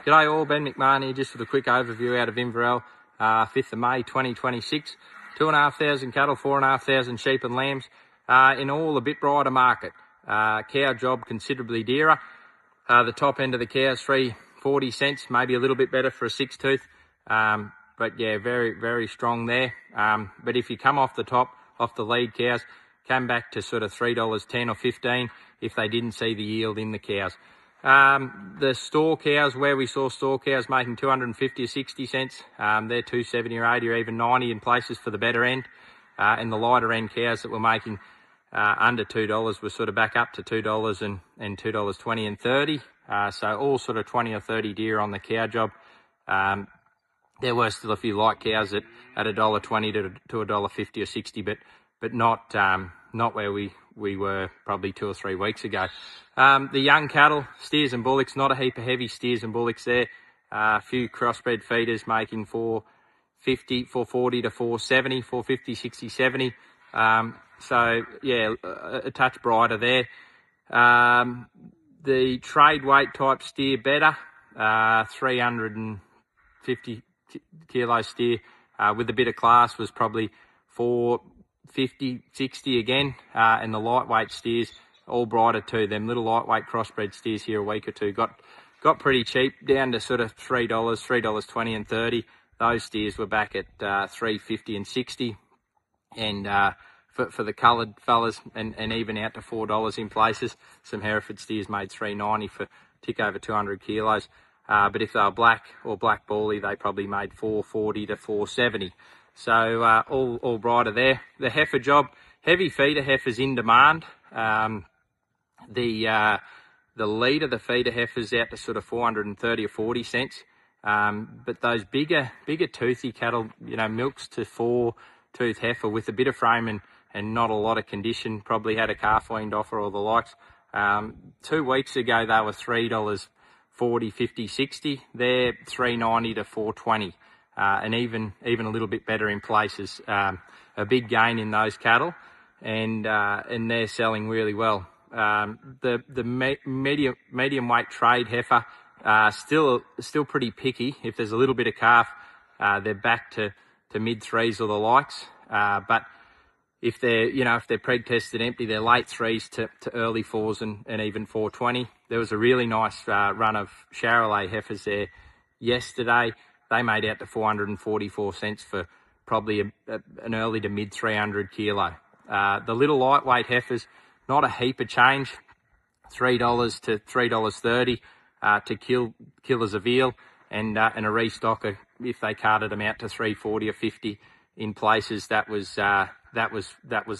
G'day all, Ben McMahon here, just with a quick overview out of Inverell, 5th of May 2026. 2,500 cattle, 4,500 sheep and lambs, in all a bit brighter market. Cow job considerably dearer. The top end of the cows 3.40 cents, maybe a little bit better for a 6-tooth. But yeah, very strong there. But if you come off the top, off the lead cows, come back to sort of $3.10 or 15 if they didn't see the yield in the cows. The store cows, where we saw store cows making 250 or 60 cents, they're 270 or 80 or even 90 in places for the better end. And the lighter end cows that were making under $2 were sort of back up to $2 and $2.20 and 30. So all sort of 20 or 30 deer on the cow job. There were still a few light cows at $1.20 to $1.50 or 60, but not where we were probably 2 or 3 weeks ago. The young cattle, steers and bullocks, not a heap of heavy steers and bullocks there. A few crossbred feeders making 450, 440 to 470, 450, 60, 70. So yeah, a touch brighter there. The trade weight type steer better, 350 kilo steer with a bit of class was probably 450, 60 again, and the lightweight steers all brighter too. Them little lightweight crossbred steers here a week or two got pretty cheap, down to sort of $3, $3.20 and 30. Those steers were back at $3.50 and 60, and for the coloured fellas, and even out to $4 in places. Some Hereford steers made $3.90 for tick over 200 kilos. But if they were black or black bally, they probably made $4.40 to $4.70. So all brighter there. The heifer job, heavy feeder heifers in demand. The lead of the feeder heifers out to sort of 430 or 40 cents. But those bigger toothy cattle, you know, milks to 4-tooth heifer with a bit of frame and not a lot of condition, probably had a calf weaned offer or the likes. 2 weeks ago they were $3.40, 50, 60. They're $3.90 to $4.20. And even a little bit better in places. A big gain in those cattle, and they're selling really well. The medium weight trade heifer, still pretty picky. If there's a little bit of calf, they're back to mid threes or the likes. But if they're preg tested empty, they're late threes to early fours and even 4.20. There was a really nice run of Charolais heifers there yesterday. They made out to 444 cents for probably an early to mid 300 kilo. The little lightweight heifers, not a heap of change, $3 to $3.30 to kilos of veal, and a restocker if they carted them out to 340 or 50 in places. That was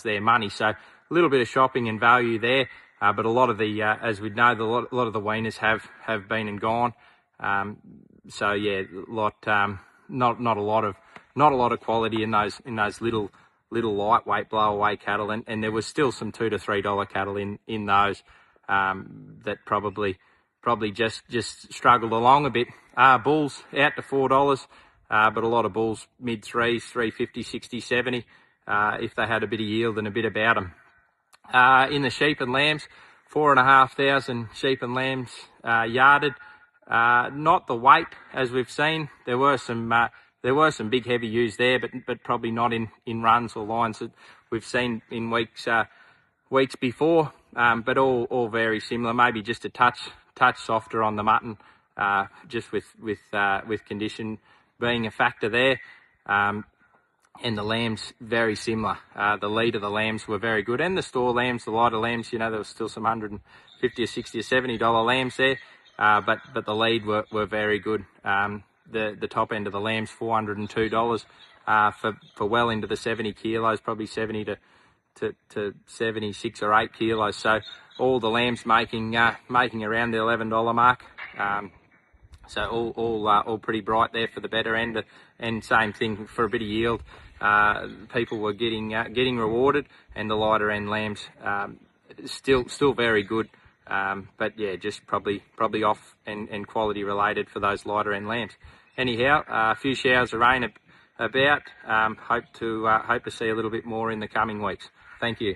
their money. So a little bit of shopping and value there, but a lot of the as we know, a lot of the weaners have been and gone. So yeah, not a lot of quality in those little lightweight blow away cattle, and there was still some $2 to $3 cattle in those that probably just struggled along a bit. Bulls out to $4, but a lot of bulls mid threes, 350, 60, 70, if they had a bit of yield and a bit about them. In the sheep and lambs, 4,500 sheep and lambs yarded. Not the weight as we've seen. There were some big heavy ewes there, but probably not in runs or lines that we've seen in weeks before. But all very similar. Maybe just a touch softer on the mutton, just with condition being a factor there. And the lambs very similar. The lead of the lambs were very good, and the store lambs, the lighter lambs. You know, there was still some $150 or $60 or $70 lambs there. But the lead were very good. The top end of the lambs, $402 for well into the 70 kilos, probably 70 to 76 or 8 kilos. So all the lambs making around the $11 mark. So all pretty bright there for the better end, and same thing for a bit of yield. People were getting rewarded, and the lighter end lambs still very good. But yeah, just probably off and quality related for those lighter end lambs. Anyhow, a few showers of rain about. Hope to see a little bit more in the coming weeks. Thank you.